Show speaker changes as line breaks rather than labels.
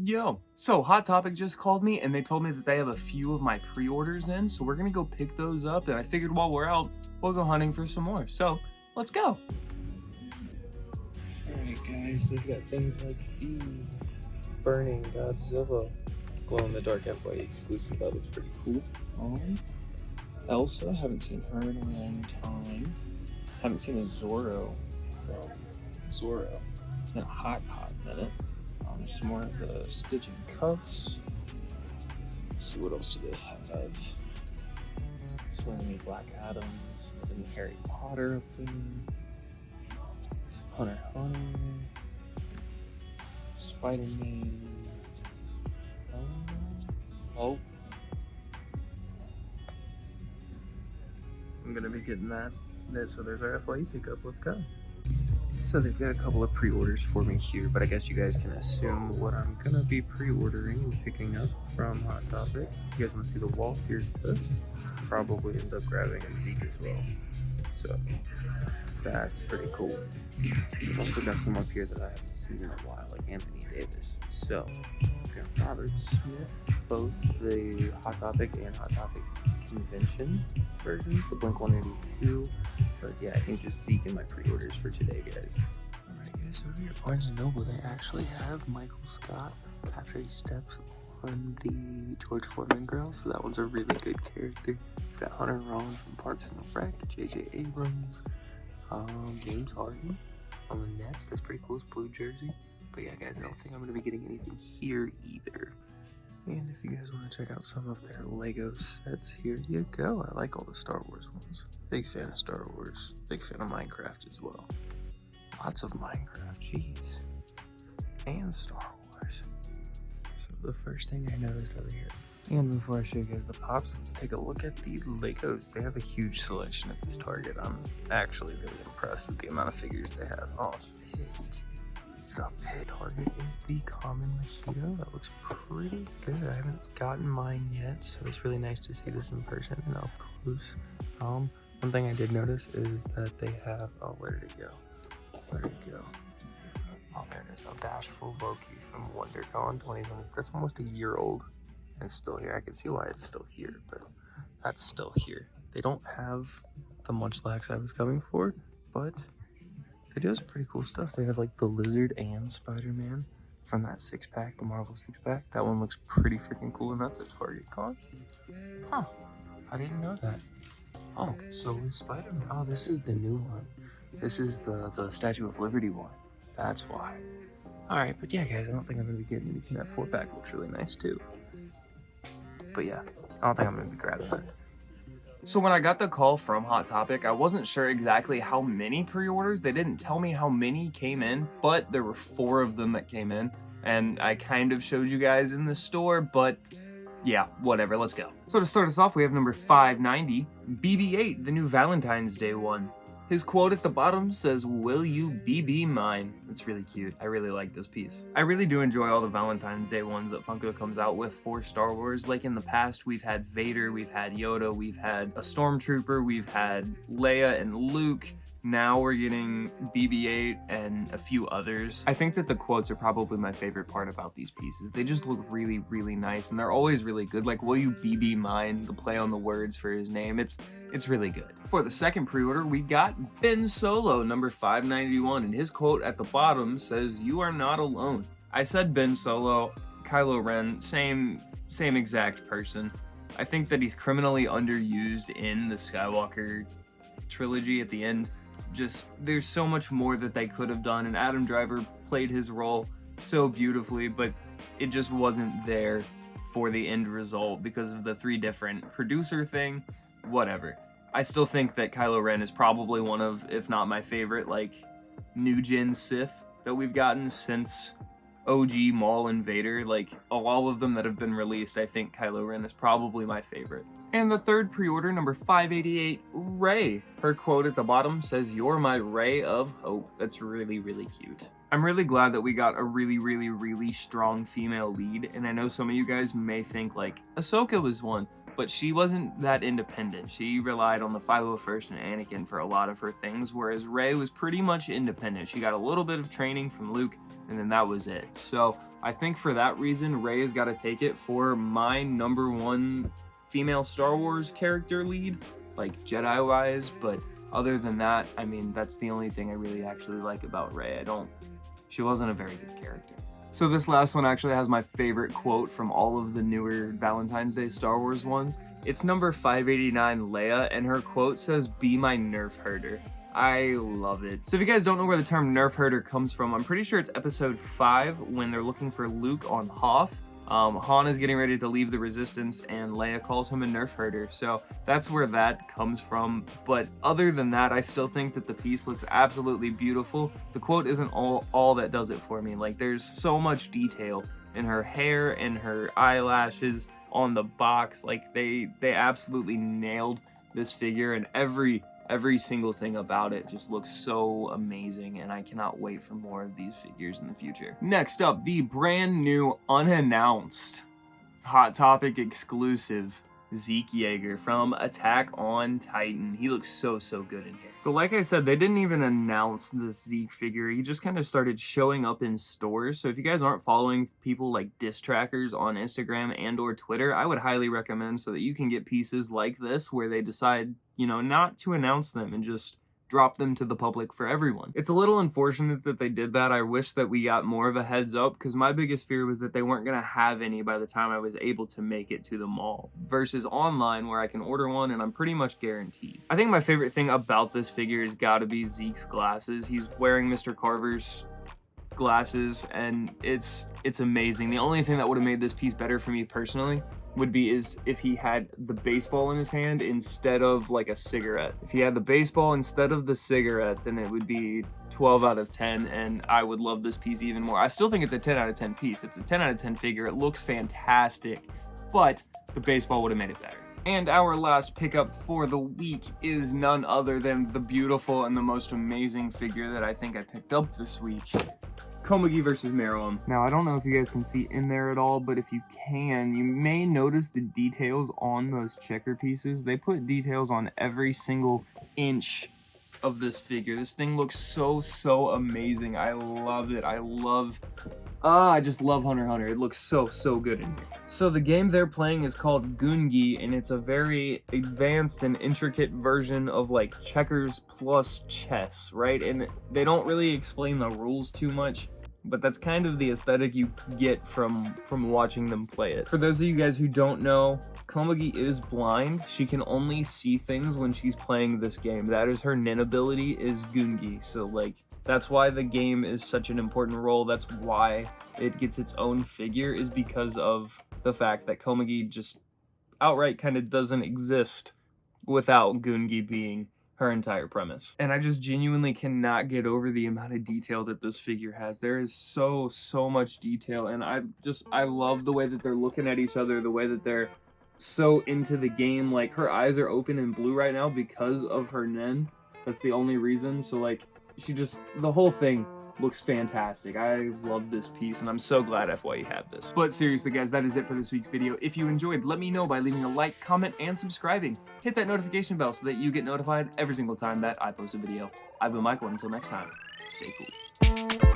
Yo, so Hot Topic just called me and they told me that they have a few of my pre-orders in, so we're gonna go pick those up, and I figured while we're out, we'll go hunting for some more. So, let's go.
Alright guys, they've got things like the Burning Godzilla glow-in-the-dark FYE exclusive. That looks pretty cool. Elsa, haven't seen her in a long time. Haven't seen a Zorro from Zorro in a hot minute. Some more of the Stitch and Cuffs. Let's see, what else do they have? Swinging Black Adams, and Harry Potter up there. Hunter x Hunter. Spider-Man. Oh. I'm gonna be getting that. So there's our FYE pickup. Let's go. So they've got a couple of pre-orders for me here, but I guess you guys can assume what I'm gonna be pre-ordering and picking up from Hot Topic. You guys want to see the wall? Here's this. Probably end up grabbing a Zeke as well. So that's pretty cool. I've also got some up here that I haven't seen in a while, like Anthony Davis. So we've got Robert Smith, both the Hot Topic and Hot Topic Convention versions, the Blink-182. But yeah, I think just Zeke in my pre-orders for today, guys. Alright guys, over here at Barnes & Noble, they actually have Michael Scott after he steps on the George Foreman grill, so that one's a really good character. We've got Hunter Ron from Parks and Rec, J.J. Abrams, James Harden on the Nets. That's pretty cool, it's blue jersey. But yeah guys, I don't think I'm going to be getting anything here either. And if you guys want to check out some of their Lego sets, here you go. I like all the Star Wars ones. Big fan of Star Wars. Big fan of Minecraft as well. Lots of Minecraft, jeez. And Star Wars. So the first thing I noticed over here. And before I show you guys the pops, let's take a look at the Legos. They have a huge selection at this Target. I'm actually really impressed with the amount of figures they have. Oh, the pit Target is the common mojito. That looks pretty good. I haven't gotten mine yet, so it's really nice to see this in person and up close. One thing I did notice is that they have, oh, where did it go? Where did it go? Oh, there it is. A Bashful Loki from WonderCon 2020. That's almost a year old and still here. I can see why it's still here, but that's still here. They don't have the Munchlax I was coming for, but they do have some pretty cool stuff. They have like the Lizard and Spider-Man from that 6-pack, the Marvel 6-pack. That one looks pretty freaking cool, and that's a Target con. Huh, I didn't know that. Oh, so is Spider-Man. Oh, this is the new one. This is the Statue of Liberty one. That's why. Alright, but yeah guys, I don't think I'm going to be getting anything. That 4-pack looks really nice too. But yeah, I don't think I'm going to be grabbing that.
So when I got the call from Hot Topic, I wasn't sure exactly how many pre-orders. They didn't tell me how many came in, but there were 4 of them that came in. And I kind of showed you guys in the store, but yeah, whatever, let's go. So to start us off, we have number 590, BB-8, the new Valentine's Day one. His quote at the bottom says, "Will you BB mine?" It's really cute. I really like this piece. I really do enjoy all the Valentine's Day ones that Funko comes out with for Star Wars. Like in the past, we've had Vader, we've had Yoda, we've had a Stormtrooper, we've had Leia and Luke. Now we're getting BB-8 and a few others. I think that the quotes are probably my favorite part about these pieces. They just look really, really nice, and they're always really good. Like, "Will you BB mine?" The play on the words for his name. It's really good. For the second pre-order, we got Ben Solo, number 591, and his quote at the bottom says, "You are not alone." I said Ben Solo, Kylo Ren, same exact person. I think that he's criminally underused in the Skywalker trilogy at the end. Just, there's so much more that they could have done, and Adam Driver played his role so beautifully, but it just wasn't there for the end result because of the 3 different producer thing. Whatever. I still think that Kylo Ren is probably one of, if not my favorite, like, new-gen Sith that we've gotten since OG Maul and Vader. Like, all of them that have been released, I think Kylo Ren is probably my favorite. And the third pre-order, number 588, Rey. Her quote at the bottom says, "You're my ray of hope." That's really, really cute. I'm really glad that we got a really, really, really strong female lead, and I know some of you guys may think, like, Ahsoka was one, but she wasn't that independent. She relied on the 501st and Anakin for a lot of her things, whereas Rey was pretty much independent. She got a little bit of training from Luke, and then that was it. So I think for that reason, Rey has got to take it for my #1 female Star Wars character lead, like Jedi-wise, but other than that, I mean, that's the only thing I really actually like about Rey. She wasn't a very good character. So this last one actually has my favorite quote from all of the newer Valentine's Day Star Wars ones. It's number 589, Leia, and her quote says, "Be my nerf herder." I love it. So if you guys don't know where the term nerf herder comes from, I'm pretty sure it's episode 5 when they're looking for Luke on Hoth. Han is getting ready to leave the Resistance, and Leia calls him a nerf herder. So that's where that comes from. But other than that, I still think that the piece looks absolutely beautiful. The quote isn't all that does it for me. Like, there's so much detail in her hair and her eyelashes on the box. Like, they absolutely nailed this figure, and every single thing about it just looks so amazing, and I cannot wait for more of these figures in the future. Next up, the brand new unannounced Hot Topic exclusive Zeke Yeager from Attack on Titan. He looks so good in here. So like I said, they didn't even announce this Zeke figure. He just kind of started showing up in stores. So if you guys aren't following people like diss trackers on Instagram and or Twitter, I would highly recommend, so that you can get pieces like this where they decide, you know, not to announce them and just drop them to the public for everyone. It's a little unfortunate that they did that. I wish that we got more of a heads up, because my biggest fear was that they weren't gonna have any by the time I was able to make it to the mall, versus online where I can order one and I'm pretty much guaranteed. I think my favorite thing about this figure has gotta be Zeke's glasses. He's wearing Mr. Carver's glasses, and it's amazing. The only thing that would have made this piece better for me personally would be if he had the baseball in his hand instead of like a cigarette. If he had the baseball instead of the cigarette, then it would be 12 out of 10, and I would love this piece even more. I still think it's a 10 out of 10 piece. It's a 10 out of 10 figure. It looks fantastic, but the baseball would have made it better. And our last pickup for the week is none other than the beautiful and the most amazing figure that I think I picked up this week. Komagi versus Meruem. Now, I don't know if you guys can see in there at all, but if you can, you may notice the details on those checker pieces. They put details on every single inch of this figure. This thing looks so amazing. I love it. I just love Hunter x Hunter. It looks so good in here. So the game they're playing is called Gungi, and it's a very advanced and intricate version of like checkers plus chess, right? And they don't really explain the rules too much, but that's kind of the aesthetic you get from watching them play it. For those of you guys who don't know, Komagi is blind. She can only see things when she's playing this game. That is her nin ability, is Gungi. So like, that's why the game is such an important role. That's why it gets its own figure, is because of the fact that Komagi just outright kind of doesn't exist without Gungi being her entire premise. And I just genuinely cannot get over the amount of detail that this figure has. There is so much detail, and I love the way that they're looking at each other, the way that they're so into the game. Like, her eyes are open and blue right now because of her nin. That's the only reason. So like, the whole thing looks fantastic. I love this piece, and I'm so glad FYE had this. But seriously guys, that is it for this week's video. If you enjoyed, let me know by leaving a like, comment, and subscribing. Hit that notification bell so that you get notified every single time that I post a video. I've been Michael, and until next time, stay cool.